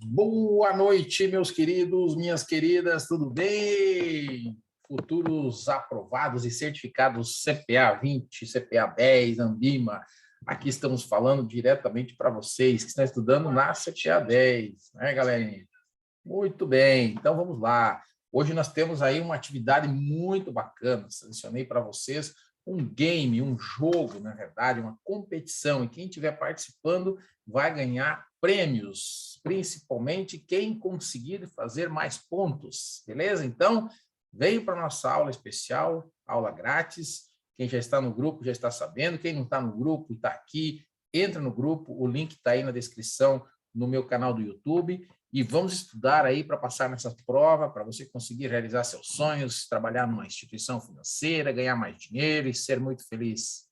Boa noite, meus queridos, minhas queridas, tudo bem? Futuros aprovados e certificados CPA 20, CPA 10, Ambima. Aqui estamos falando diretamente para vocês que estão estudando na CPA 10, né, galerinha? Muito bem, então vamos lá. Hoje nós temos aí uma atividade muito bacana. Selecionei para vocês um game, um jogo, na verdade, uma competição. E quem estiver participando vai ganhar prêmios, principalmente quem conseguir fazer mais pontos, beleza? Então, veio para a nossa aula especial, aula grátis. Quem já está no grupo já está sabendo. Quem não está no grupo e está aqui, entra no grupo. O link está aí na descrição no meu canal do YouTube. E vamos estudar aí para passar nessa prova, para você conseguir realizar seus sonhos, trabalhar numa instituição financeira, ganhar mais dinheiro e ser muito feliz.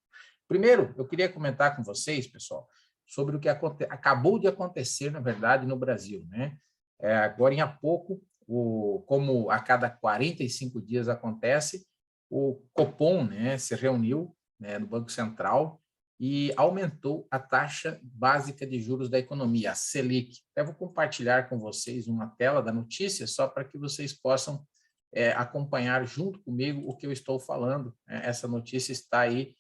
Primeiro, eu queria comentar com vocês, pessoal, sobre o que acabou de acontecer, na verdade, no Brasil, né? Agora, em há pouco, como a cada 45 dias acontece, o Copom, né, se reuniu, né, no Banco Central e aumentou a taxa básica de juros da economia, a Selic. Eu vou compartilhar com vocês uma tela da notícia, só para que vocês possam acompanhar junto comigo o que eu estou falando. Essa notícia está aí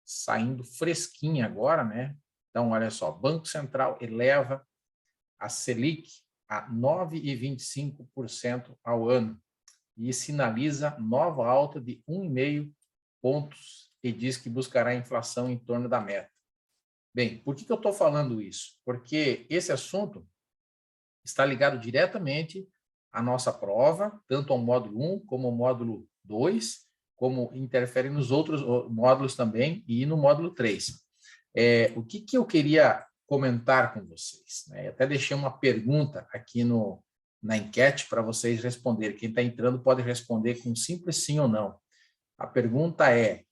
saindo fresquinha agora, né? Então, olha só, Banco Central eleva a Selic a 9,25% ao ano e sinaliza nova alta de 1,5 pontos e diz que buscará a inflação em torno da meta. Bem, por que eu estou falando isso? Porque esse assunto está ligado diretamente à nossa prova, tanto ao módulo 1 como ao módulo 2, como interfere nos outros módulos também e no módulo 3. O que eu queria comentar com vocês? Eu até deixei uma pergunta aqui na enquete para vocês responderem. Quem está entrando pode responder com simples sim ou não. A pergunta é,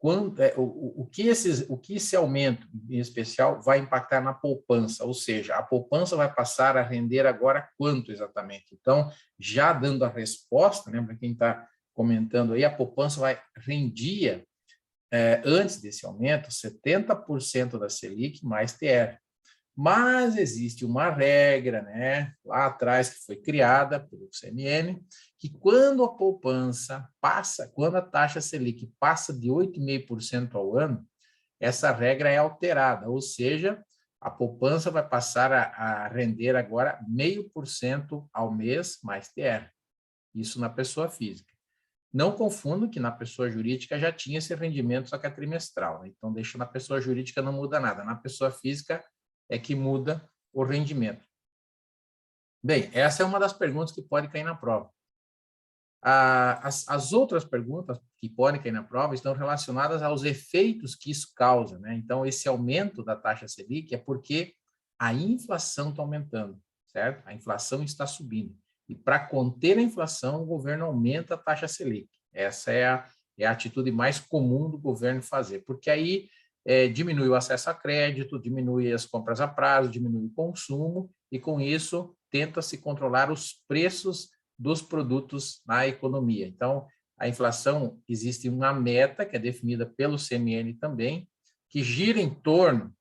o que esse aumento, em especial, vai impactar na poupança? Ou seja, a poupança vai passar a render agora quanto exatamente? Então, já dando a resposta, né, para quem está comentando aí, a poupança rendia, antes desse aumento, 70% da Selic mais TR. Mas existe uma regra, né, lá atrás, que foi criada pelo CMN, que quando a poupança passa, quando a taxa Selic passa de 8,5% ao ano, essa regra é alterada, ou seja, a poupança vai passar a render agora 0,5% ao mês mais TR. Isso na pessoa física. Não confundo que na pessoa jurídica já tinha esse rendimento, só que é trimestral, né? Então, deixa na pessoa jurídica, não muda nada. Na pessoa física é que muda o rendimento. Bem, essa é uma das perguntas que pode cair na prova. As outras perguntas que podem cair na prova estão relacionadas aos efeitos que isso causa, né? Então, esse aumento da taxa Selic é porque a inflação está aumentando, certo? A inflação está subindo. E para conter a inflação, o governo aumenta a taxa Selic. Essa é a atitude mais comum do governo fazer, porque aí diminui o acesso a crédito, diminui as compras a prazo, diminui o consumo, e com isso tenta-se controlar os preços dos produtos na economia. Então, a inflação, existe uma meta que é definida pelo CMN também, que gira em torno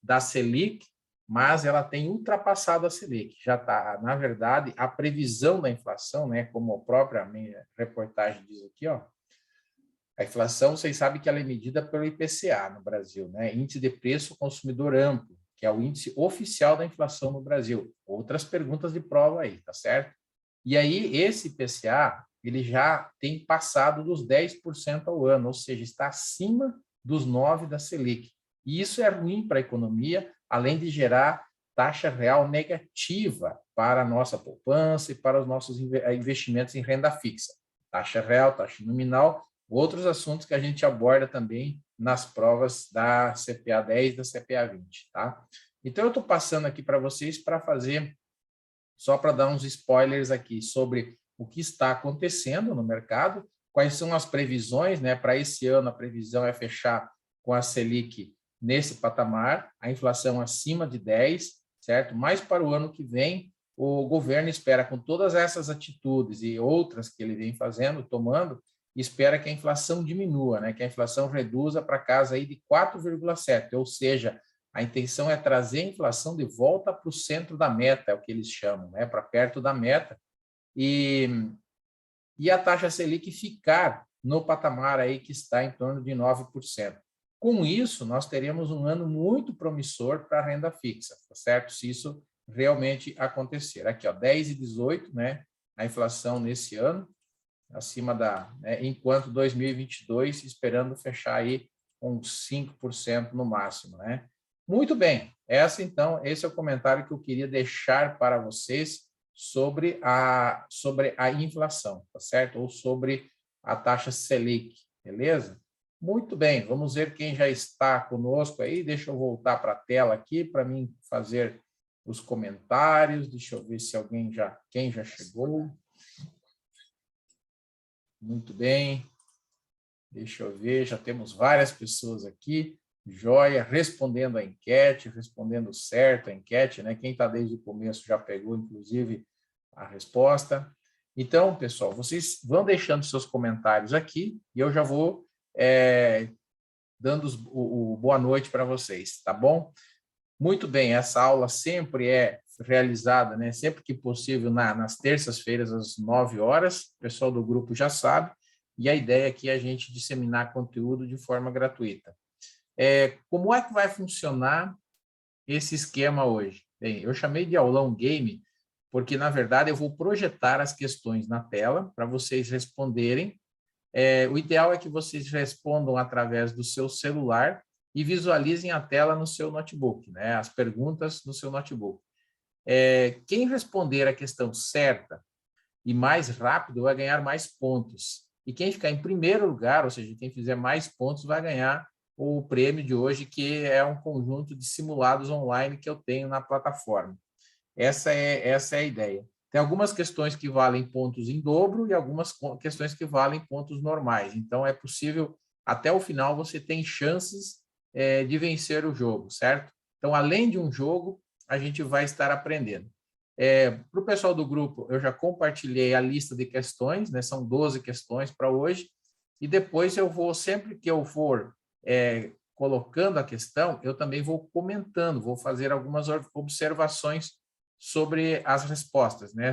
da Selic, mas ela tem ultrapassado a Selic. Já está, na verdade, a previsão da inflação, né, como a própria minha reportagem diz aqui, ó, a inflação, vocês sabem que ela é medida pelo IPCA no Brasil, né? Índice de Preço ao Consumidor Amplo, que é o índice oficial da inflação no Brasil. Outras perguntas de prova aí, tá certo? E aí, esse IPCA, ele já tem passado dos 10% ao ano, ou seja, está acima dos 9% da Selic. E isso é ruim para a economia, além de gerar taxa real negativa para a nossa poupança e para os nossos investimentos em renda fixa. Taxa real, taxa nominal, outros assuntos que a gente aborda também nas provas da CPA 10 e da CPA 20, tá? Então, eu estou passando aqui para vocês para fazer, só para dar uns spoilers aqui sobre o que está acontecendo no mercado, quais são as previsões, né? Para esse ano, a previsão é fechar com a Selic nesse patamar, a inflação acima de 10, certo? Mas para o ano que vem, o governo espera, com todas essas atitudes e outras que ele vem fazendo, tomando, espera que a inflação diminua, né? Que a inflação reduza para casa aí de 4,7, ou seja, A intenção é trazer a inflação de volta para o centro da meta, é o que eles chamam, né? Para perto da meta. E a taxa Selic ficar no patamar aí que está em torno de 9%. Com isso, nós teremos um ano muito promissor para a renda fixa, tá certo? Se isso realmente acontecer. Aqui, ó, 10 e 18, né? A inflação nesse ano, acima da... Né, enquanto 2022, esperando fechar aí com 5% no máximo, né? Muito bem. Esse é o comentário que eu queria deixar para vocês sobre a inflação, tá certo? Ou sobre a taxa Selic, beleza? Muito bem, vamos ver quem já está conosco aí. Deixa eu voltar para a tela aqui para mim fazer os comentários. Deixa eu ver se quem já chegou. Muito bem. Deixa eu ver, já temos várias pessoas aqui. Joia, respondendo a enquete, respondendo certo a enquete, né? Quem está desde o começo já pegou, inclusive, a resposta. Então, pessoal, vocês vão deixando seus comentários aqui e eu já vou dando o boa noite para vocês, tá bom? Muito bem, essa aula sempre é realizada, né? Sempre que possível, nas terças-feiras, às 9 horas. O pessoal do grupo já sabe. E a ideia aqui é a gente disseminar conteúdo de forma gratuita. Como é que vai funcionar esse esquema hoje? Bem, eu chamei de aulão game, porque, na verdade, eu vou projetar as questões na tela para vocês responderem. O ideal é que vocês respondam através do seu celular e visualizem a tela no seu notebook, né? As perguntas no seu notebook. Quem responder a questão certa e mais rápido vai ganhar mais pontos. E quem ficar em primeiro lugar, ou seja, quem fizer mais pontos, vai ganhar o prêmio de hoje, que é um conjunto de simulados online que eu tenho na plataforma. Essa é a ideia. Tem algumas questões que valem pontos em dobro e algumas questões que valem pontos normais. Então, é possível, até o final, você tem chances de vencer o jogo, certo? Então, além de um jogo, a gente vai estar aprendendo. Para o pessoal do grupo, eu já compartilhei a lista de questões, né? São 12 questões para hoje, e depois eu vou, sempre que eu for colocando a questão, eu também vou comentando, vou fazer algumas observações sobre as respostas, né?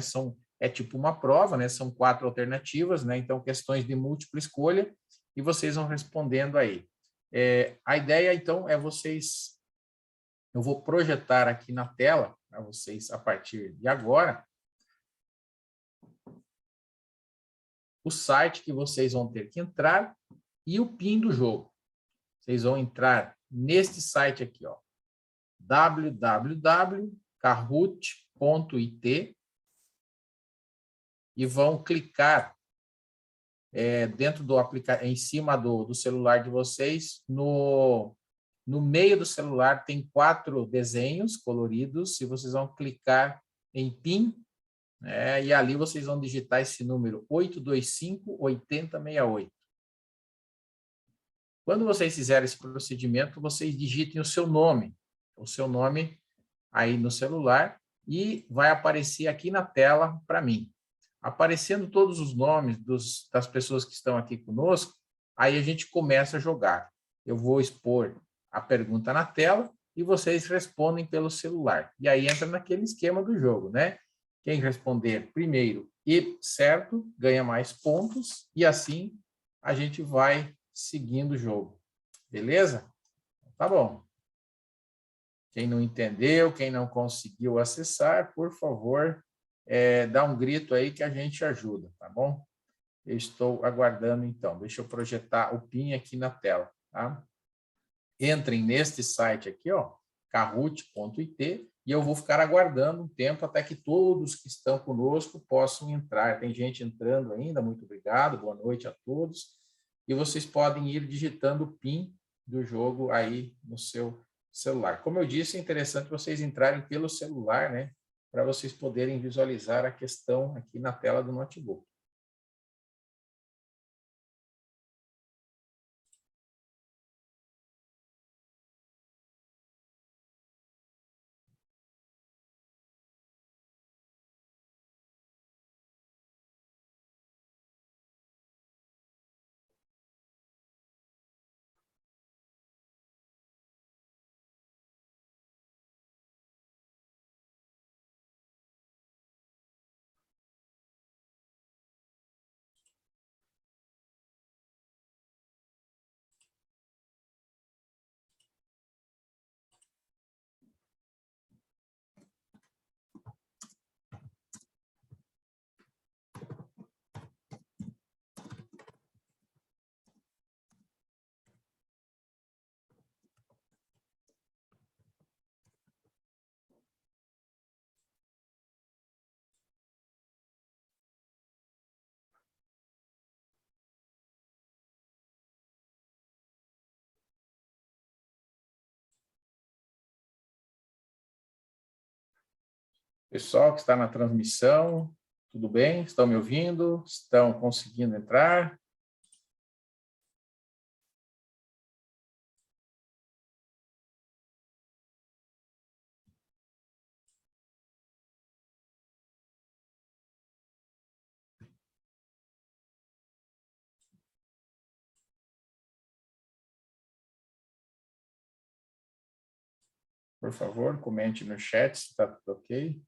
É tipo uma prova, né? São 4 alternativas, né? Então, questões de múltipla escolha, e vocês vão respondendo aí. A ideia, então, eu vou projetar aqui na tela, para vocês, a partir de agora, o site que vocês vão ter que entrar e o PIN do jogo. Vocês vão entrar neste site aqui, ó, www.kahoot.it, e vão clicar dentro do aplicativo, em cima do celular de vocês, no meio do celular tem 4 desenhos coloridos, e vocês vão clicar em PIN, e ali vocês vão digitar esse número 825-8068. Quando vocês fizerem esse procedimento, vocês digitem o seu nome aí no celular, e vai aparecer aqui na tela para mim. Aparecendo todos os nomes das pessoas que estão aqui conosco, aí a gente começa a jogar. Eu vou expor a pergunta na tela e vocês respondem pelo celular. E aí entra naquele esquema do jogo, né? Quem responder primeiro e certo ganha mais pontos, e assim a gente vai seguindo o jogo. Beleza? Tá bom. Quem não entendeu, quem não conseguiu acessar, por favor, dá um grito aí que a gente ajuda, tá bom? Eu estou aguardando, então. Deixa eu projetar o PIN aqui na tela, tá? Entrem neste site aqui, ó, kahoot.it, e eu vou ficar aguardando um tempo até que todos que estão conosco possam entrar. Tem gente entrando ainda, muito obrigado, boa noite a todos. E vocês podem ir digitando o PIN do jogo aí no seu celular. Como eu disse, é interessante vocês entrarem pelo celular, né, para vocês poderem visualizar a questão aqui na tela do notebook. Pessoal que está na transmissão, tudo bem? Estão me ouvindo? Estão conseguindo entrar? Por favor, comente no chat se está tudo ok.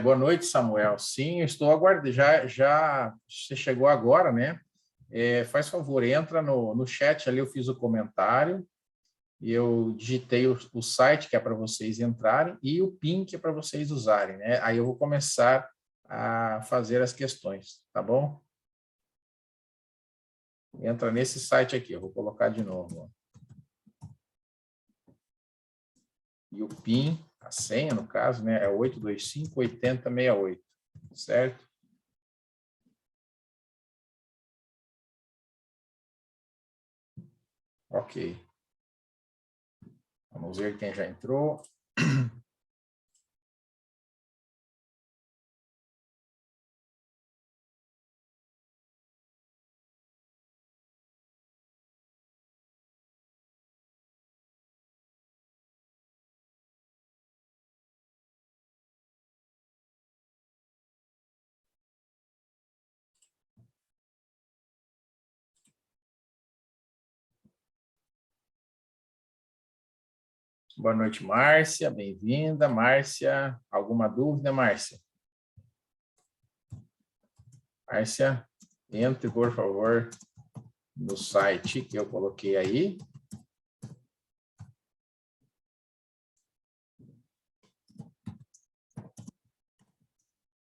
Boa noite, Samuel. Sim, eu estou aguardando. Já você chegou agora, né? Faz favor, entra no chat ali, eu fiz o comentário e eu digitei o site que é para vocês entrarem e o PIN que é para vocês usarem, né? Aí eu vou começar a fazer as questões, tá bom? Entra nesse site aqui, eu vou colocar de novo. E o PIN, a senha, no caso, né, é 825-8068, certo? Ok. Vamos ver quem já entrou. Boa noite, Márcia. Bem-vinda, Márcia. Alguma dúvida, Márcia? Márcia, entre, por favor, no site que eu coloquei aí.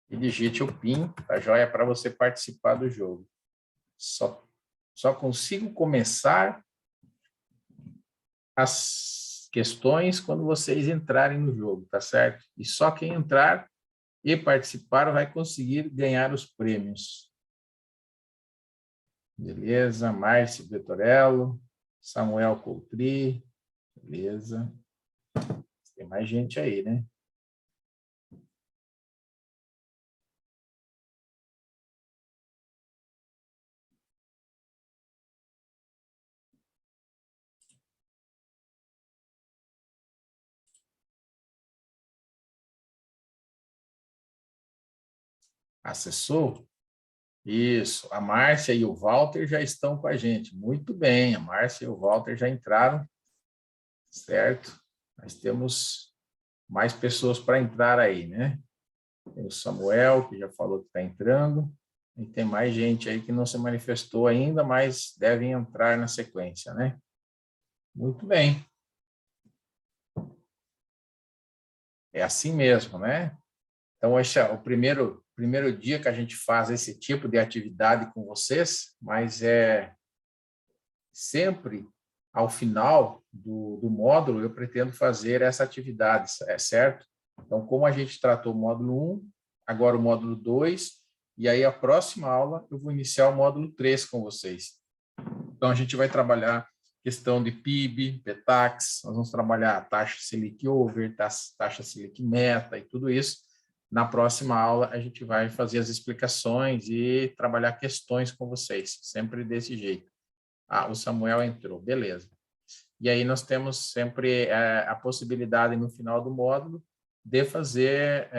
E digite o PIN, tá joia, para você participar do jogo. Só consigo começar as questões quando vocês entrarem no jogo, tá certo? E só quem entrar e participar vai conseguir ganhar os prêmios. Beleza? Márcio Vettorello, Samuel Coutri, beleza? Tem mais gente aí, né? Acessou? Isso. A Márcia e o Walter já estão com a gente. Muito bem, a Márcia e o Walter já entraram, certo? Nós temos mais pessoas para entrar aí, né? Tem o Samuel, que já falou que está entrando. E tem mais gente aí que não se manifestou ainda, mas devem entrar na sequência, né? Muito bem. É assim mesmo, né? Então, esse é o primeiro dia que a gente faz esse tipo de atividade com vocês, mas é sempre ao final do módulo eu pretendo fazer essa atividade, certo? Então, como a gente tratou o módulo 1, agora o módulo 2, e aí a próxima aula eu vou iniciar o módulo 3 com vocês. Então, a gente vai trabalhar questão de PIB, PTAX, nós vamos trabalhar a taxa Selic over, taxa Selic meta e tudo isso. Na próxima aula, a gente vai fazer as explicações e trabalhar questões com vocês, sempre desse jeito. Ah, o Samuel entrou, beleza. E aí nós temos sempre a possibilidade, no final do módulo, de fazer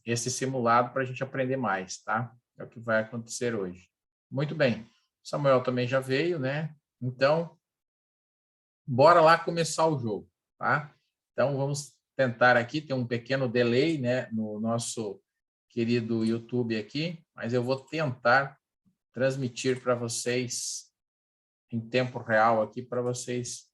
esse simulado para a gente aprender mais, tá? É o que vai acontecer hoje. Muito bem. O Samuel também já veio, né? Então, bora lá começar o jogo, tá? Então, vamos tentar aqui, tem um pequeno delay, né, no nosso querido YouTube aqui, mas eu vou tentar transmitir para vocês em tempo real aqui, para vocês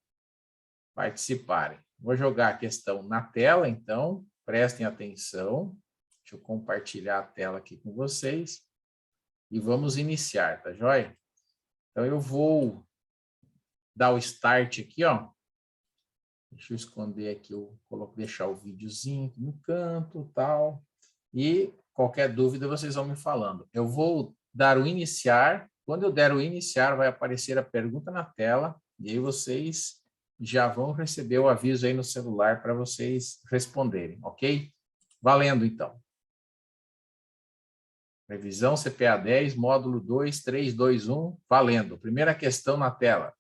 participarem. Vou jogar a questão na tela, então, prestem atenção. Deixa eu compartilhar a tela aqui com vocês e vamos iniciar, tá joia? Então, eu vou dar o start aqui, ó. Deixa eu esconder aqui, eu coloco, deixar o videozinho aqui no canto, tal. E qualquer dúvida, vocês vão me falando. Eu vou dar o iniciar. Quando eu der o iniciar, vai aparecer a pergunta na tela. E aí vocês já vão receber o aviso aí no celular para vocês responderem, ok? Valendo, então. Revisão CPA 10, módulo 2, 3, 2, 1, valendo. Primeira questão na tela.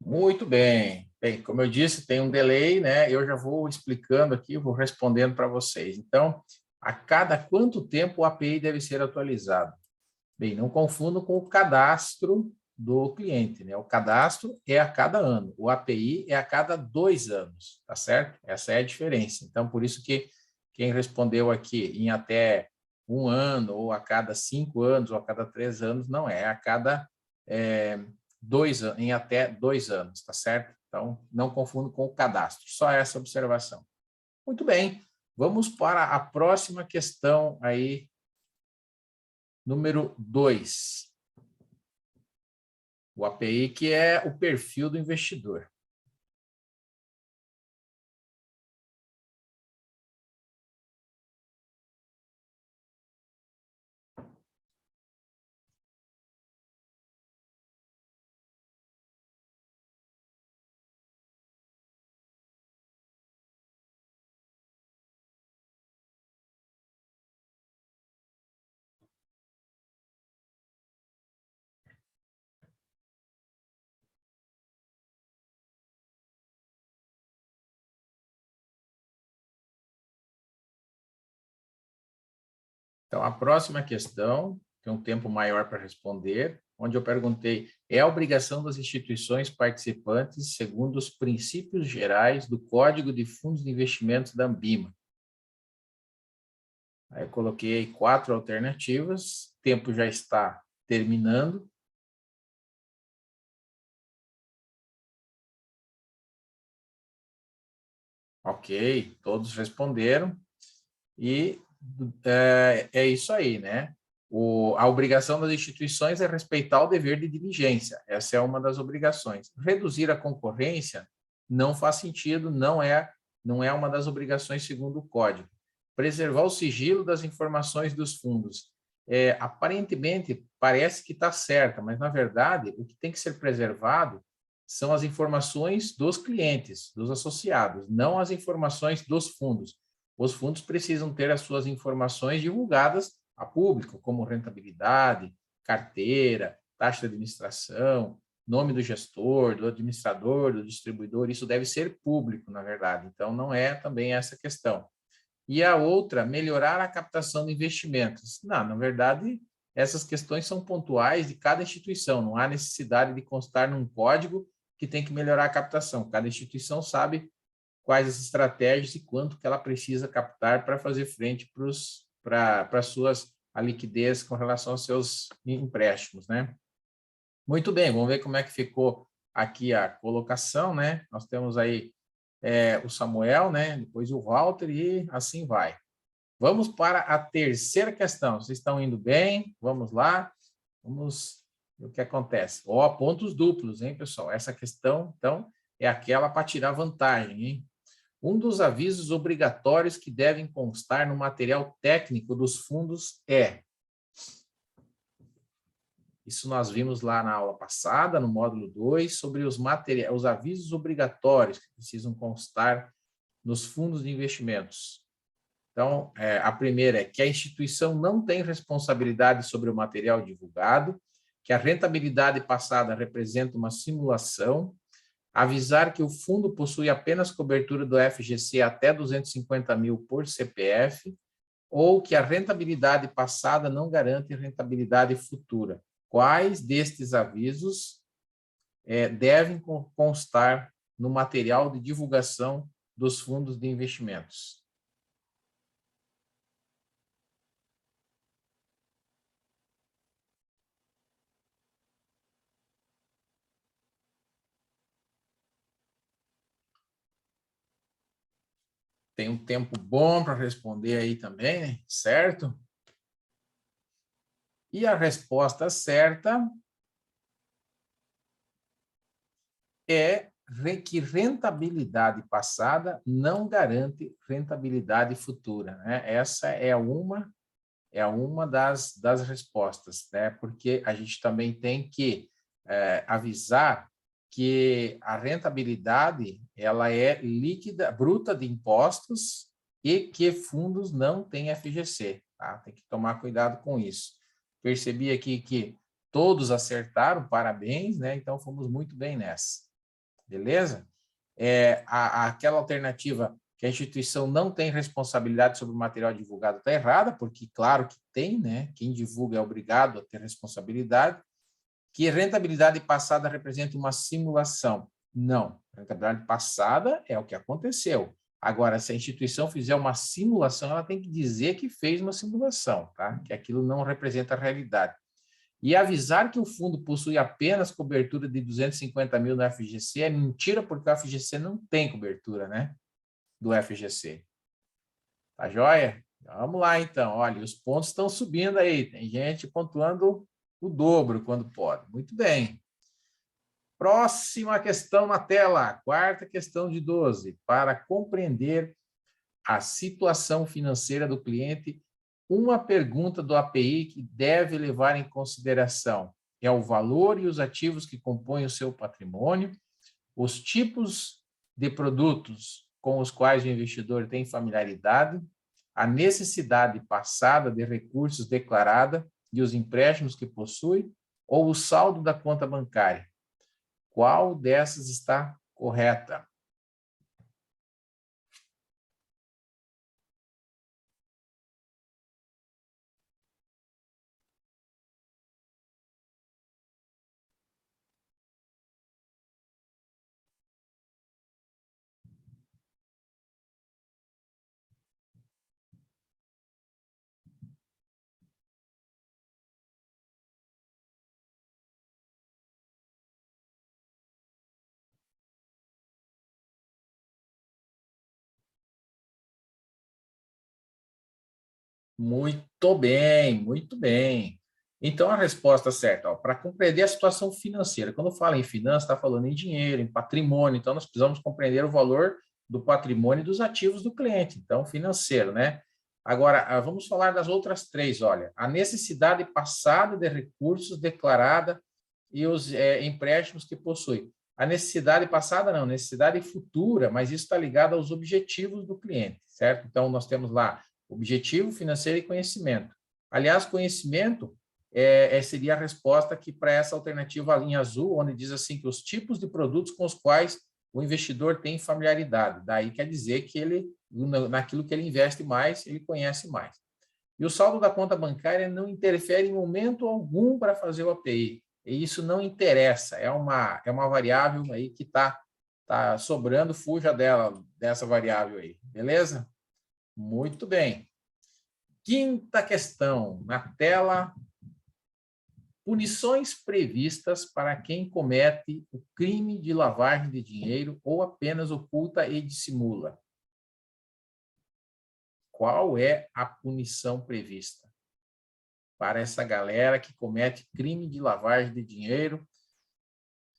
Muito bem. Bem, como eu disse, tem um delay, né? Eu já vou explicando aqui, vou respondendo para vocês. Então, a cada quanto tempo o API deve ser atualizado? Bem, não confundam com o cadastro do cliente, né? O cadastro é a cada ano, o API é a cada 2 anos, tá certo? Essa é a diferença. Então, por isso que quem respondeu aqui em até 1 ano, ou a cada 5 anos, ou a cada 3 anos, não é a cada 2 anos, em até 2 anos, tá certo? Então, não confundo com o cadastro, só essa observação. Muito bem, vamos para a próxima questão aí, número 2. O API, que é o perfil do investidor. Então, a próxima questão tem um tempo maior para responder, onde eu perguntei: é a obrigação das instituições participantes segundo os princípios gerais do Código de Fundos de Investimentos da Ambima? Aí eu coloquei 4 alternativas, o tempo já está terminando. Ok, todos responderam. E é isso aí, né? A obrigação das instituições é respeitar o dever de diligência. Essa é uma das obrigações. Reduzir a concorrência não faz sentido, não é uma das obrigações segundo o Código. Preservar o sigilo das informações dos fundos. Aparentemente, parece que está certa, mas, na verdade, o que tem que ser preservado são as informações dos clientes, dos associados, não as informações dos fundos. Os fundos precisam ter as suas informações divulgadas a público, como rentabilidade, carteira, taxa de administração, nome do gestor, do administrador, do distribuidor, isso deve ser público, na verdade. Então, não é também essa questão. E a outra, melhorar a captação de investimentos. Não, na verdade, essas questões são pontuais de cada instituição, não há necessidade de constar num código que tem que melhorar a captação. Cada instituição sabe quais as estratégias e quanto que ela precisa captar para fazer frente para a liquidez com relação aos seus empréstimos, né? Muito bem, vamos ver como é que ficou aqui a colocação, né? Nós temos aí o Samuel, né? Depois o Walter e assim vai. Vamos para a terceira questão. Vocês estão indo bem? Vamos lá. Vamos ver o que acontece. Ó, pontos duplos, hein, pessoal? Essa questão, então, é aquela para tirar vantagem, hein? Um dos avisos obrigatórios que devem constar no material técnico dos fundos é... Isso nós vimos lá na aula passada, no módulo 2, sobre os avisos obrigatórios que precisam constar nos fundos de investimentos. Então, a primeira é que a instituição não tem responsabilidade sobre o material divulgado, que a rentabilidade passada representa uma simulação, avisar que o fundo possui apenas cobertura do FGC até 250 mil por CPF, ou que a rentabilidade passada não garante rentabilidade futura. Quais destes avisos devem constar no material de divulgação dos fundos de investimentos? Tem um tempo bom para responder aí também, né? Certo? E a resposta certa é que rentabilidade passada não garante rentabilidade futura, né? Essa é uma das respostas, né? Porque a gente também tem que avisar que a rentabilidade ela é líquida, bruta de impostos e que fundos não têm FGC, tá? Tem que tomar cuidado com isso. Percebi aqui que todos acertaram, parabéns, né? Então fomos muito bem nessa, beleza? Aquela alternativa que a instituição não tem responsabilidade sobre o material divulgado está errada, porque claro que tem, né? Quem divulga é obrigado a ter responsabilidade. Que rentabilidade passada representa uma simulação? Não, rentabilidade passada é o que aconteceu. Agora, se a instituição fizer uma simulação, ela tem que dizer que fez uma simulação, tá? Que aquilo não representa a realidade. E avisar que o fundo possui apenas cobertura de 250 mil no FGC é mentira, porque o FGC não tem cobertura, né? Do FGC. Tá joia? Vamos lá, então. Olha, os pontos estão subindo aí. Tem gente pontuando o dobro quando pode. Muito bem. Próxima questão na tela. Quarta questão de 12. Para compreender a situação financeira do cliente, uma pergunta do API que deve levar em consideração é o valor e os ativos que compõem o seu patrimônio, os tipos de produtos com os quais o investidor tem familiaridade, a necessidade passada de recursos declarada e os empréstimos que possui, ou o saldo da conta bancária. Qual dessas está correta? Muito bem, muito bem. Então, a resposta certa, para compreender a situação financeira, quando fala em finanças, está falando em dinheiro, em patrimônio, então nós precisamos compreender o valor do patrimônio e dos ativos do cliente, então financeiro, né? Agora, vamos falar das outras três, olha, a necessidade passada de recursos declarada e os empréstimos que possui. A necessidade passada não, necessidade futura, mas isso está ligado aos objetivos do cliente, certo? Então, nós temos lá objetivo, financeiro e conhecimento. Aliás, conhecimento seria a resposta aqui para essa alternativa, a linha azul, onde diz assim que os tipos de produtos com os quais o investidor tem familiaridade. Daí quer dizer que ele, naquilo que ele investe mais, ele conhece mais. E o saldo da conta bancária não interfere em momento algum para fazer o API. E isso não interessa, é uma variável aí que está Tá sobrando, fuja dessa variável aí, beleza? Muito bem. Quinta questão, na tela, punições previstas para quem comete o crime de lavagem de dinheiro ou apenas oculta e dissimula. Qual é a punição prevista para essa galera que comete crime de lavagem de dinheiro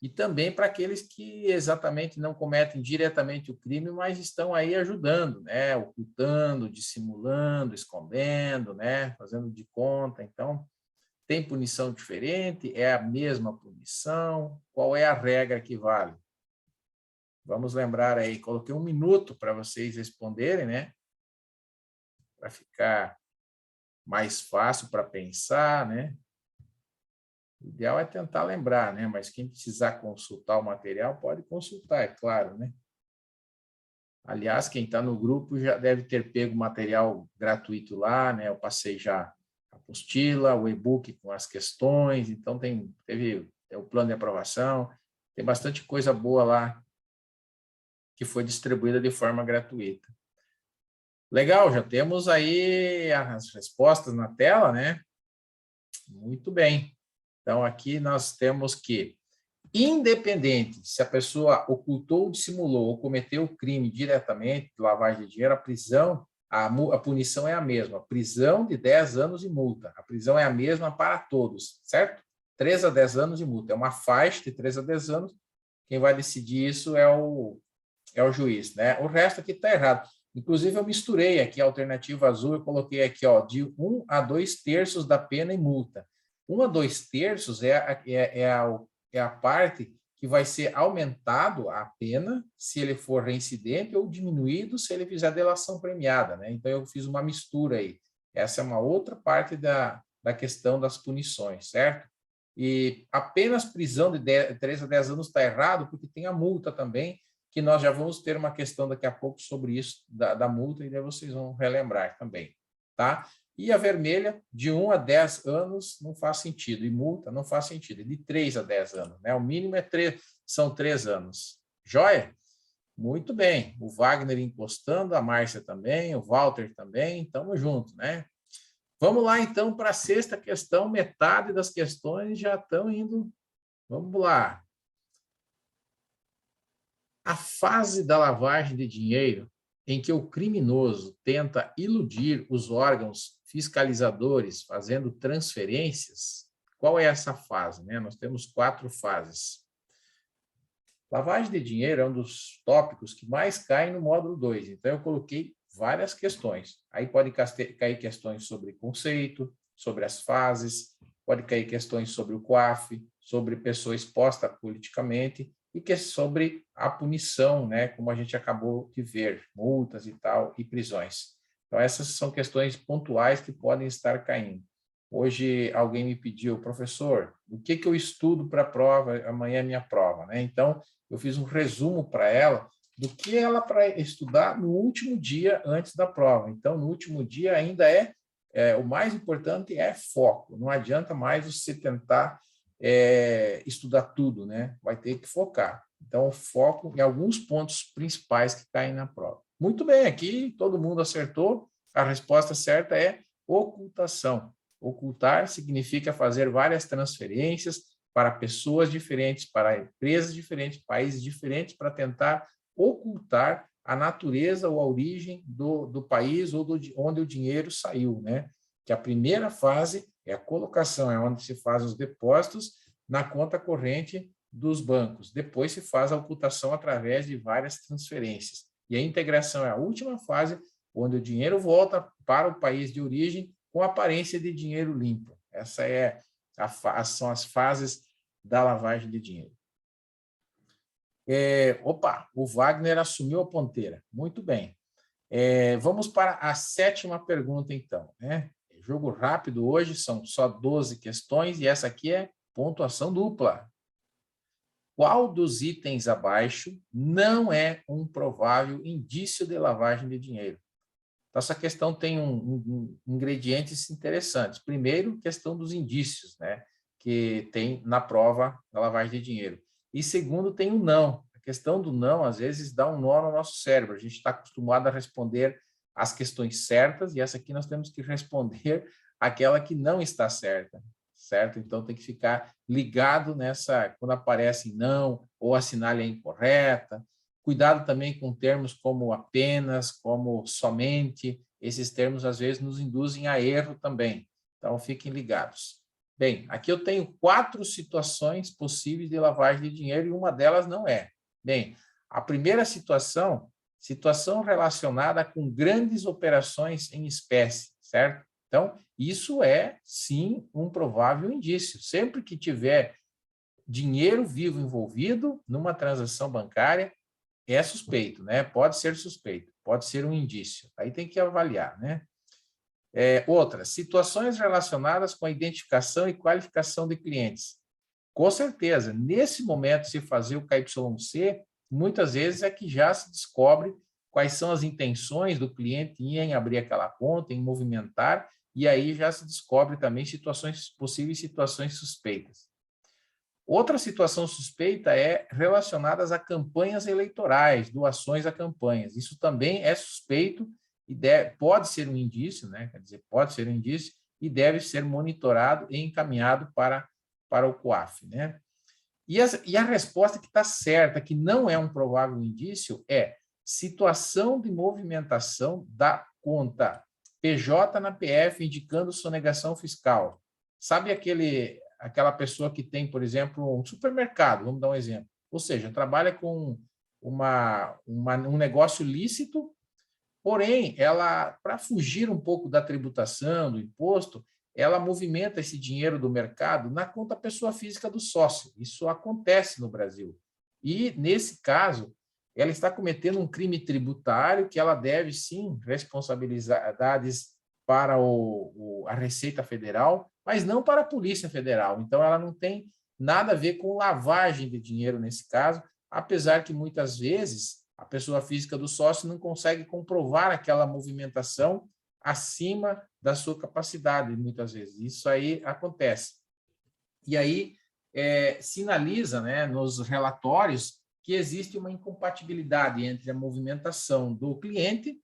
e também para aqueles que exatamente não cometem diretamente o crime, mas estão aí ajudando, né? Ocultando, dissimulando, escondendo, né? Fazendo de conta. Então, tem punição diferente? É a mesma punição? Qual é a regra que vale? Vamos lembrar aí, coloquei 1 minuto para vocês responderem, né? Para ficar mais fácil para pensar, né? O ideal é tentar lembrar, né? Mas quem precisar consultar o material, pode consultar, é claro, né? Aliás, quem está no grupo já deve ter pego o material gratuito lá, né? Eu passei já a apostila, o e-book com as questões, então teve o plano de aprovação, tem bastante coisa boa lá que foi distribuída de forma gratuita. Legal, já temos aí as respostas na tela, né? Muito bem. Então, aqui nós temos que, independente se a pessoa ocultou, dissimulou ou cometeu o crime diretamente, de lavagem de dinheiro, a prisão, a punição é a mesma. Prisão de 10 anos e multa. A prisão é a mesma para todos, certo? 3 a 10 anos e multa. É uma faixa de 3 a 10 anos. Quem vai decidir isso é o juiz, né? O resto aqui está errado. Inclusive, eu misturei aqui a alternativa azul, eu coloquei aqui, ó, de 1 a 2/3 da pena e multa. 1 a 2/3 é a parte que vai ser aumentado a pena se ele for reincidente ou diminuído se ele fizer delação premiada, né? Então, eu fiz uma mistura aí. Essa é uma outra parte da questão das punições, certo? E apenas prisão de 3 a 10 anos está errado, porque tem a multa também, que nós já vamos ter uma questão daqui a pouco sobre isso, da multa, e daí vocês vão relembrar também, tá? E a vermelha, de 1 a 10 anos, não faz sentido, e multa não faz sentido, de 3 a 10 anos, né? O mínimo são 3 anos. Joia? Muito bem, o Wagner encostando, a Márcia também, o Walter também, estamos juntos, né? Vamos lá, então, para a sexta questão, metade das questões já estão indo. Vamos lá. A fase da lavagem de dinheiro, em que o criminoso tenta iludir os órgãos fiscalizadores fazendo transferências, qual é essa fase, né? Nós temos 4 fases. Lavagem de dinheiro é um dos tópicos que mais cai no módulo 2, então eu coloquei várias questões. Aí pode cair questões sobre conceito, sobre as fases, pode cair questões sobre o COAF, sobre pessoa exposta politicamente, e que é sobre a punição, né, como a gente acabou de ver, multas e tal, e prisões. Então, essas são questões pontuais que podem estar caindo. Hoje, alguém me pediu, professor, o que eu estudo para a prova? Amanhã é minha prova, né? Então, eu fiz um resumo para ela do que ela para estudar no último dia antes da prova. Então, no último dia ainda o mais importante é foco. Não adianta mais você tentar estudar tudo, né? Vai ter que focar. Então, foco em alguns pontos principais que caem na prova. Muito bem, aqui todo mundo acertou. A resposta certa é ocultação. Ocultar significa fazer várias transferências para pessoas diferentes, para empresas diferentes, países diferentes, para tentar ocultar a natureza ou a origem do país ou onde o dinheiro saiu, né? Que a primeira fase é a colocação, é onde se faz os depósitos na conta corrente dos bancos. Depois se faz a ocultação através de várias transferências. E a integração é a última fase, onde o dinheiro volta para o país de origem com aparência de dinheiro limpo. Essa são as fases da lavagem de dinheiro. O Wagner assumiu a ponteira. Muito bem. Vamos para a 7ª pergunta, então, né? Jogo rápido hoje, são só 12 questões, e essa aqui é pontuação dupla. Qual dos itens abaixo não é um provável indício de lavagem de dinheiro? Então, essa questão tem ingredientes interessantes. Primeiro, questão dos indícios, né, que tem na prova da lavagem de dinheiro. E segundo, tem o não. questão do não, às vezes, dá um nó no nosso cérebro. A gente está acostumado a responder as questões certas, e essa aqui nós temos que responder aquela que não está certa, certo? Então, tem que ficar ligado nessa, quando aparece não, ou a sinalha é incorreta. Cuidado também com termos como apenas, como somente. Esses termos, às vezes, nos induzem a erro também. Então, fiquem ligados. Bem, aqui eu tenho 4 situações possíveis de lavagem de dinheiro, e uma delas não é. Bem, a primeira situação relacionada com grandes operações em espécie, certo? Então, isso é, sim, um provável indício. Sempre que tiver dinheiro vivo envolvido numa transação bancária, é suspeito, né? Pode ser suspeito, pode ser um indício. Aí tem que avaliar, né? Outra, situações relacionadas com a identificação e qualificação de clientes. Com certeza, nesse momento, se fazer o KYC, muitas vezes é que já se descobre quais são as intenções do cliente em abrir aquela conta, em movimentar, e aí já se descobre também possíveis situações suspeitas. Outra situação suspeita é relacionada a campanhas eleitorais, doações a campanhas. Isso também é suspeito e pode ser um indício, né? Quer dizer, pode ser um indício e deve ser monitorado e encaminhado para o COAF, né? E a resposta que está certa, que não é um provável indício, é situação de movimentação da conta PJ na PF indicando sonegação fiscal. Sabe aquela pessoa que tem, por exemplo, um supermercado, vamos dar um exemplo, ou seja, trabalha com um negócio lícito, porém, ela, para fugir um pouco da tributação, do imposto, ela movimenta esse dinheiro do mercado na conta pessoa física do sócio. Isso acontece no Brasil. E, nesse caso, ela está cometendo um crime tributário que ela deve, sim, responsabilidades para a Receita Federal, mas não para a Polícia Federal. Então, ela não tem nada a ver com lavagem de dinheiro nesse caso, apesar que, muitas vezes, a pessoa física do sócio não consegue comprovar aquela movimentação acima da sua capacidade, muitas vezes. Isso aí acontece. E aí sinaliza, né, nos relatórios que existe uma incompatibilidade entre a movimentação do cliente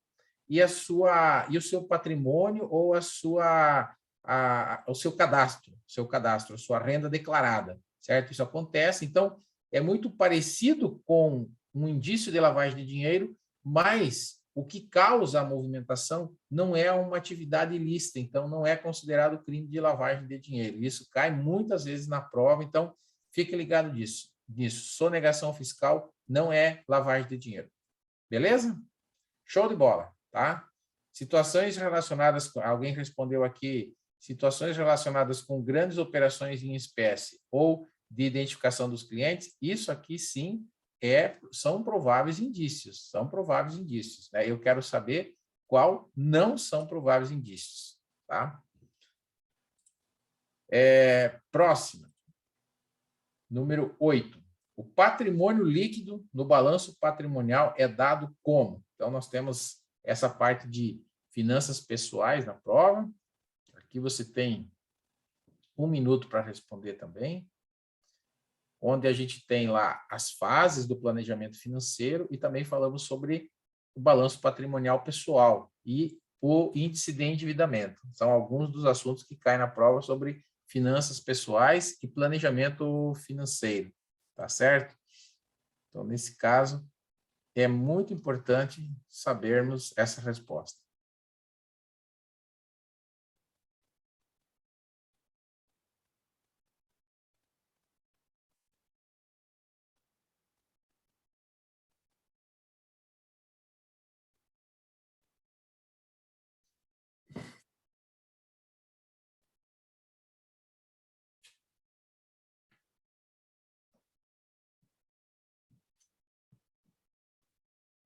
e o seu patrimônio ou o seu cadastro, a sua renda declarada, certo? Isso acontece. Então, é muito parecido com um indício de lavagem de dinheiro, mas o que causa a movimentação não é uma atividade ilícita, então não é considerado crime de lavagem de dinheiro. Isso cai muitas vezes na prova, então fique ligado nisso. Sonegação fiscal não é lavagem de dinheiro. Beleza? Show de bola, tá? Situações relacionadas com... Alguém respondeu aqui, situações relacionadas com grandes operações em espécie ou de identificação dos clientes, isso aqui sim são prováveis indícios, né? Eu quero saber qual não são prováveis indícios, tá? Próxima. Número 8. O patrimônio líquido no balanço patrimonial é dado como? Então, nós temos essa parte de finanças pessoais na prova. Aqui você tem 1 minuto para responder também, onde a gente tem lá as fases do planejamento financeiro e também falamos sobre o balanço patrimonial pessoal e o índice de endividamento. São alguns dos assuntos que caem na prova sobre finanças pessoais e planejamento financeiro, tá certo? Então, nesse caso, é muito importante sabermos essa resposta.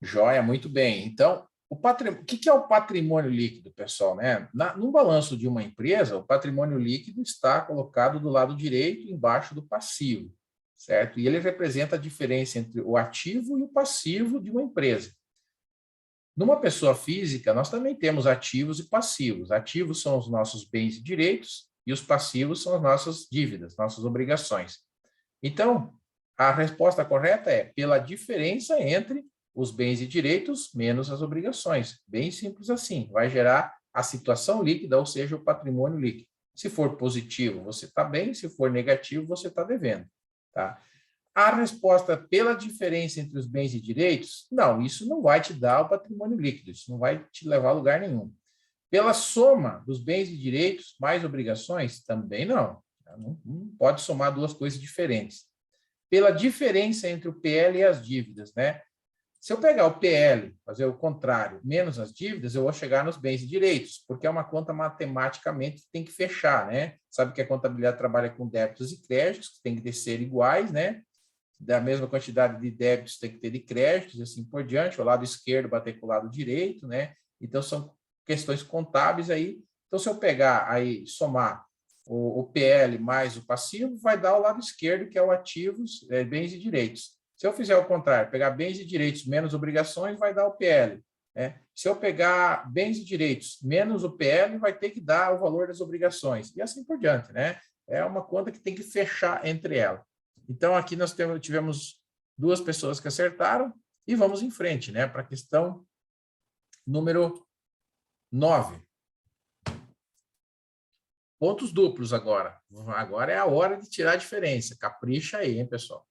Joia, muito bem. Então, o que é o patrimônio líquido, pessoal? Né? No balanço de uma empresa, o patrimônio líquido está colocado do lado direito, embaixo do passivo, certo? E ele representa a diferença entre o ativo e o passivo de uma empresa. Numa pessoa física, nós também temos ativos e passivos. Ativos são os nossos bens e direitos, e os passivos são as nossas dívidas, nossas obrigações. Então, A resposta correta é pela diferença entre os bens e direitos menos as obrigações. Bem simples assim. Vai gerar a situação líquida, ou seja, o patrimônio líquido. Se for positivo, você está bem. Se for negativo, você está devendo. Tá? A resposta pela diferença entre os bens e direitos, não, isso não vai te dar o patrimônio líquido. Isso não vai te levar a lugar nenhum. Pela soma dos bens e direitos mais obrigações, também não. Não pode somar duas coisas diferentes. Pela diferença entre o PL e as dívidas, né? Se eu pegar o PL, fazer o contrário, menos as dívidas, eu vou chegar nos bens e direitos, porque é uma conta matematicamente que tem que fechar, né? Sabe que a contabilidade trabalha com débitos e créditos, que tem que ser iguais, né? Da mesma quantidade de débitos tem que ter de créditos, e assim por diante, o lado esquerdo bater com o lado direito, né? Então, são questões contábeis aí. Então, se eu pegar aí, somar o PL mais o passivo, vai dar o lado esquerdo, que é o ativos, bens e direitos. Se eu fizer o contrário, pegar bens e direitos menos obrigações, vai dar o PL. Né? Se eu pegar bens e direitos menos o PL, vai ter que dar o valor das obrigações. E assim por diante. Né? É uma conta que tem que fechar entre elas. Então, aqui nós tivemos duas pessoas que acertaram e vamos em frente, né, para a questão número 9. Pontos duplos agora. Agora é a hora de tirar a diferença. Capricha aí, hein, pessoal?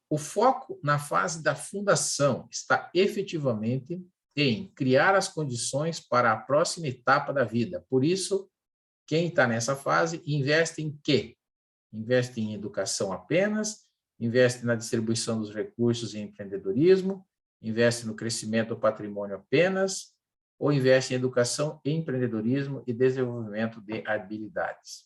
O foco na fase da fundação está efetivamente em criar as condições para a próxima etapa da vida. Por isso, quem está nessa fase investe em quê? Investe em educação apenas, investe na distribuição dos recursos e empreendedorismo, investe no crescimento do patrimônio apenas, ou investe em educação, empreendedorismo e desenvolvimento de habilidades.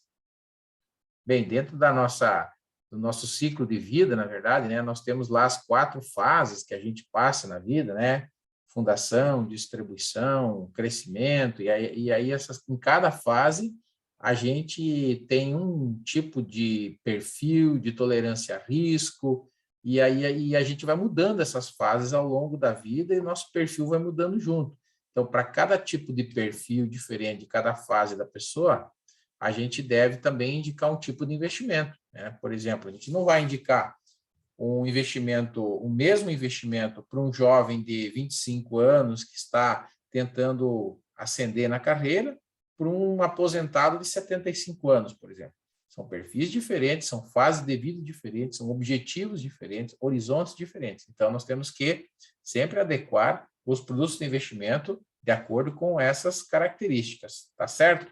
Bem, dentro do nosso ciclo de vida, na verdade, né, nós temos lá as 4 fases que a gente passa na vida, né? Fundação, distribuição, crescimento, e aí em cada fase a gente tem um tipo de perfil de tolerância a risco, e aí a gente vai mudando essas fases ao longo da vida e o nosso perfil vai mudando junto. Então, para cada tipo de perfil diferente de cada fase da pessoa, a gente deve também indicar um tipo de investimento. Né? Por exemplo, a gente não vai indicar um investimento, o mesmo investimento para um jovem de 25 anos que está tentando ascender na carreira, para um aposentado de 75 anos, por exemplo. São perfis diferentes, são fases de vida diferentes, são objetivos diferentes, horizontes diferentes. Então, nós temos que sempre adequar os produtos de investimento de acordo com essas características, tá certo?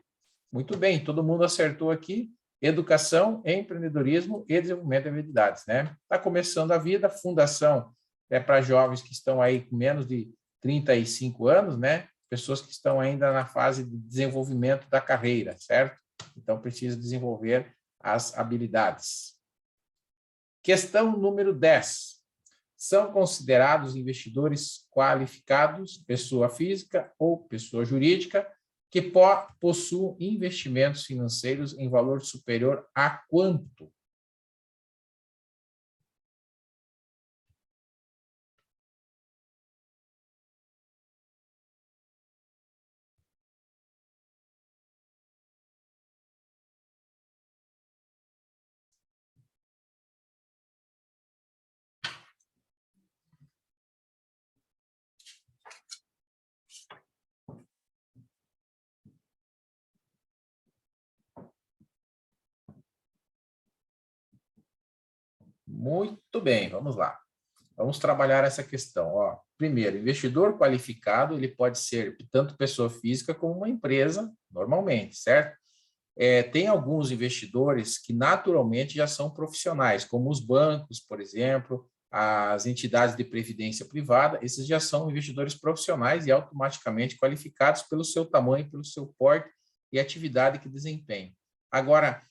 Muito bem, todo mundo acertou aqui. Educação, empreendedorismo e desenvolvimento de habilidades, né? Está começando a vida, fundação é para jovens que estão aí com menos de 35 anos, né? Pessoas que estão ainda na fase de desenvolvimento da carreira, certo? Então, precisa desenvolver as habilidades. Questão número 10. São considerados investidores qualificados, pessoa física ou pessoa jurídica, que possuam investimentos financeiros em valor superior a quanto? Muito bem, vamos lá. Vamos trabalhar essa questão. Ó, primeiro, investidor qualificado, ele pode ser tanto pessoa física como uma empresa, normalmente, certo? Tem alguns investidores que naturalmente já são profissionais, como os bancos, por exemplo, as entidades de previdência privada, esses já são investidores profissionais e automaticamente qualificados pelo seu tamanho, pelo seu porte e atividade que desempenham. Agora,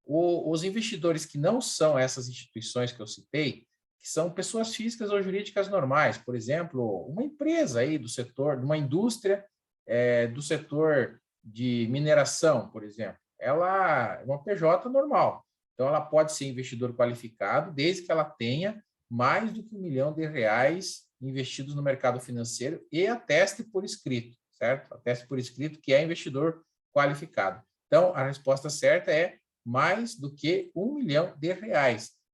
os investidores que não são essas instituições que eu citei, que são pessoas físicas ou jurídicas normais, por exemplo, uma empresa aí do setor, uma indústria do setor de mineração, por exemplo, ela é uma PJ normal. Então, ela pode ser investidor qualificado, desde que ela tenha mais do que R$1 milhão investidos no mercado financeiro e ateste por escrito, certo? Ateste por escrito que é investidor qualificado. Então, a resposta certa é mais do que R$1 milhão.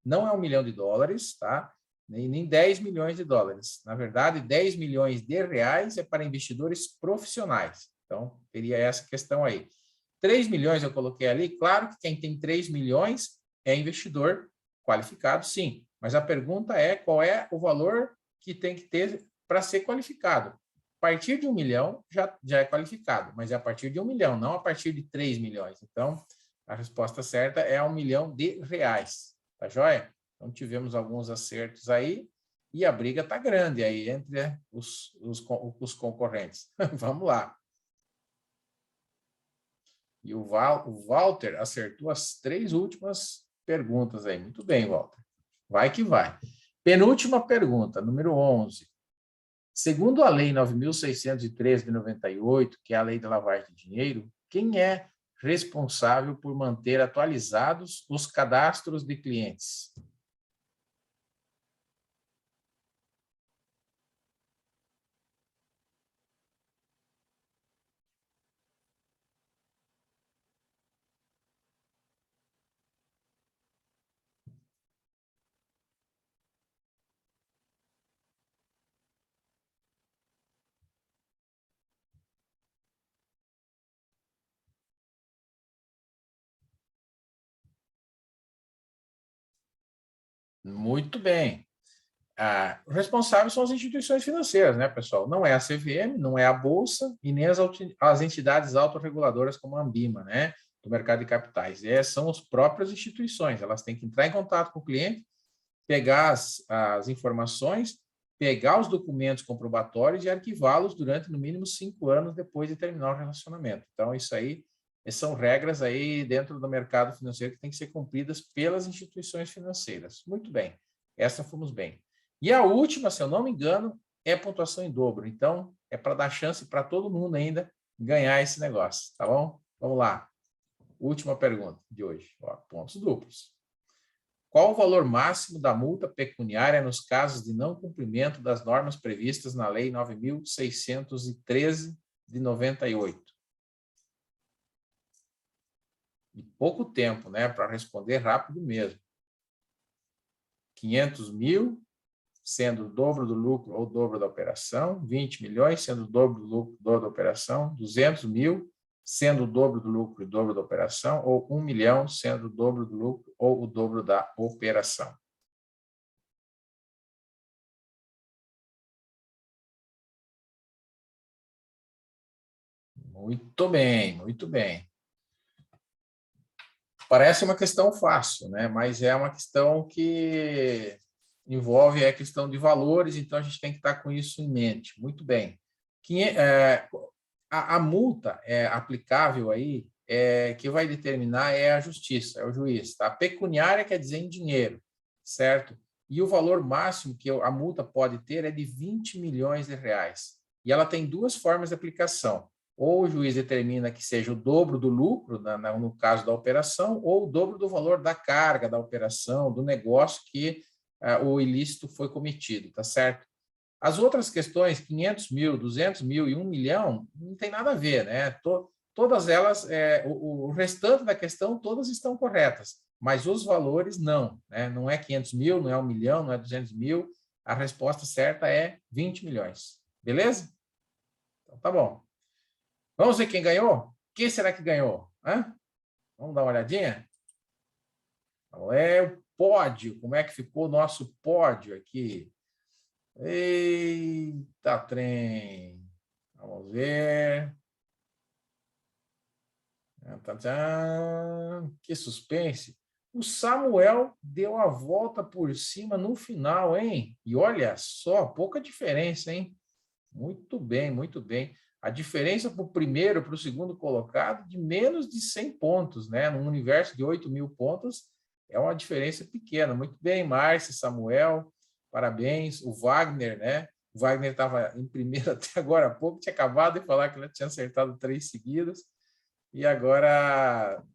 não é 1 milhão de dólares, tá? Nem 10 milhões de dólares. Na verdade, 10 milhões de reais é para investidores profissionais. Então, teria essa questão aí. 3 milhões eu coloquei ali. Claro que quem tem 3 milhões é investidor qualificado, sim. Mas a pergunta é qual é o valor que tem que ter para ser qualificado. A partir de 1 milhão já é qualificado, mas é a partir de 1 milhão, não a partir de 3 milhões. Então, a resposta certa é 1 milhão de reais. Tá joia? Então, tivemos alguns acertos aí e a briga está grande aí entre os concorrentes. Vamos lá. E o Walter acertou as 3 últimas perguntas aí. Muito bem, Walter. Vai que vai. Penúltima pergunta, número 11. Segundo a Lei 9.613 de 98, que é a Lei da Lavagem de Dinheiro, quem é responsável por manter atualizados os cadastros de clientes? Muito bem. Os responsáveis são as instituições financeiras, né, pessoal? Não é a CVM, não é a Bolsa e nem as entidades autorreguladoras como a Ambima, né, do mercado de capitais. São as próprias instituições, elas têm que entrar em contato com o cliente, pegar as informações, pegar os documentos comprobatórios e arquivá-los durante, no mínimo, 5 anos depois de terminar o relacionamento. Então, isso aí são regras aí dentro do mercado financeiro que têm que ser cumpridas pelas instituições financeiras. Muito bem, essa fomos bem. E a última, se eu não me engano, é pontuação em dobro. Então, é para dar chance para todo mundo ainda ganhar esse negócio, tá bom? Vamos lá. Última pergunta de hoje. Ó, pontos duplos. Qual o valor máximo da multa pecuniária nos casos de não cumprimento das normas previstas na Lei 9.613 de 98? E pouco tempo, né, para responder rápido mesmo. 500 mil, sendo o dobro do lucro ou o dobro da operação. 20 milhões, sendo o dobro do lucro ou da operação. 200 mil, sendo o dobro do lucro e o dobro da operação. Ou 1 milhão, sendo o dobro do lucro ou o dobro da operação. Muito bem, muito bem. Parece uma questão fácil, né? Mas é uma questão que envolve a questão de valores, então a gente tem que estar com isso em mente. Muito bem. A multa aplicável aí, que vai determinar é a justiça, é o juiz. Tá? A pecuniária quer dizer em dinheiro, certo? E o valor máximo que a multa pode ter é de 20 milhões de reais. E ela tem 2 formas de aplicação. Ou o juiz determina que seja o dobro do lucro, no caso da operação, ou o dobro do valor da carga da operação, do negócio que o ilícito foi cometido, tá certo? As outras questões, 500 mil, 200 mil e 1 milhão, não tem nada a ver, né? Todas elas, o restante da questão, todas estão corretas, mas os valores não, né? Não é 500 mil, não é 1 milhão, não é 200 mil, a resposta certa é 20 milhões, beleza? Então, tá bom. Vamos ver quem ganhou? Quem será que ganhou? Hã? Vamos dar uma olhadinha? É o pódio, como é que ficou o nosso pódio aqui? Eita, trem. Vamos ver. Que suspense. O Samuel deu a volta por cima no final, hein? E olha só, pouca diferença, hein? Muito bem, muito bem. A diferença para o primeiro, para o segundo colocado, de menos de 100 pontos, né? Num universo de 8.000 pontos, é uma diferença pequena. Muito bem, Márcia, Samuel, parabéns. O Wagner, né? O Wagner estava em primeiro até agora há pouco, tinha acabado de falar que ele tinha acertado 3 seguidos, e agora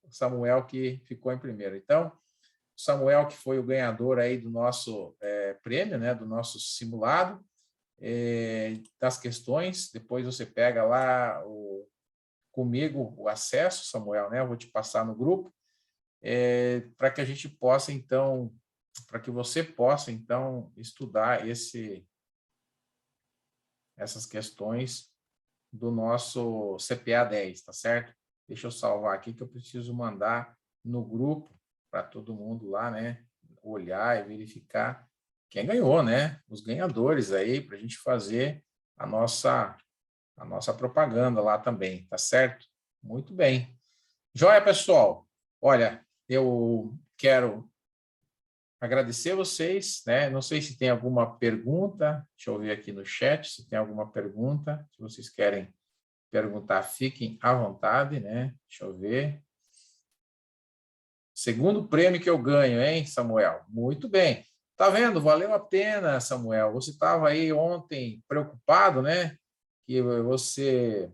o Samuel que ficou em primeiro. Então, o Samuel que foi o ganhador aí do nosso prêmio, né? Do nosso simulado, das questões, depois você pega lá comigo o acesso, Samuel, né? Eu vou te passar no grupo, para que a gente possa, então, para que você possa, então, estudar essas questões do nosso CPA 10, tá certo? Deixa eu salvar aqui que eu preciso mandar no grupo para todo mundo lá, né? Olhar e verificar quem ganhou, né? Os ganhadores aí, para a gente fazer a nossa propaganda lá também, tá certo? Muito bem. Joia, pessoal. Olha, eu quero agradecer vocês, né? Não sei se tem alguma pergunta. Deixa eu ver aqui no chat se tem alguma pergunta. Se vocês querem perguntar, fiquem à vontade, né? Deixa eu ver. Segundo prêmio que eu ganho, hein, Samuel? Muito bem. Tá vendo? Valeu a pena, Samuel. Você estava aí ontem preocupado, né? Que você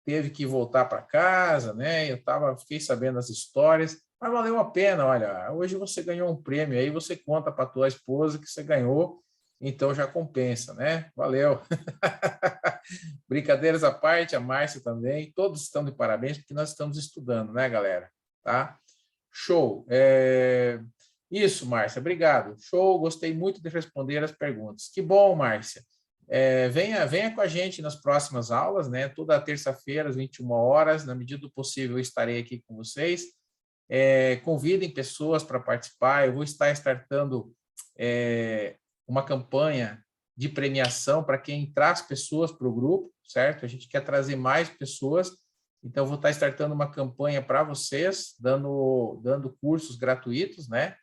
teve que voltar para casa, né? Fiquei sabendo as histórias, mas valeu a pena. Olha, hoje você ganhou um prêmio aí, você conta para tua esposa que você ganhou, então já compensa, né? Valeu. Brincadeiras à parte, a Márcia também, todos estão de parabéns porque nós estamos estudando, né, galera? Tá? Show. Isso, Márcia, obrigado. Show, gostei muito de responder as perguntas. Que bom, Márcia. Venha com a gente nas próximas aulas, né? Toda terça-feira, às 21 horas, na medida do possível, eu estarei aqui com vocês. Convidem pessoas para participar. Eu vou estar startando uma campanha de premiação para quem traz pessoas para o grupo, certo? A gente quer trazer mais pessoas. Então, vou estar startando uma campanha para vocês, dando cursos gratuitos, né?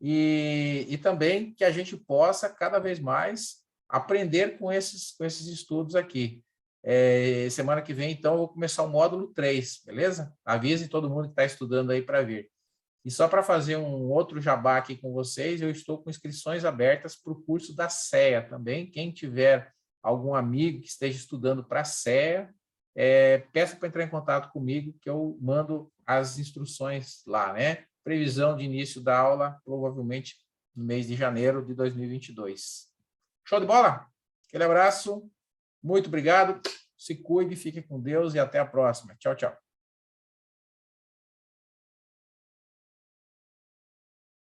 E também que a gente possa, cada vez mais, aprender com esses estudos aqui. Semana que vem, então, eu vou começar o módulo 3, beleza? Avise todo mundo que está estudando aí para vir. E só para fazer um outro jabá aqui com vocês, eu estou com inscrições abertas para o curso da CEA também. Quem tiver algum amigo que esteja estudando para a CEA, peça para entrar em contato comigo, que eu mando as instruções lá, né? Previsão de início da aula, provavelmente no mês de janeiro de 2022. Show de bola? Aquele abraço, muito obrigado, se cuide, fique com Deus e até a próxima. Tchau, tchau.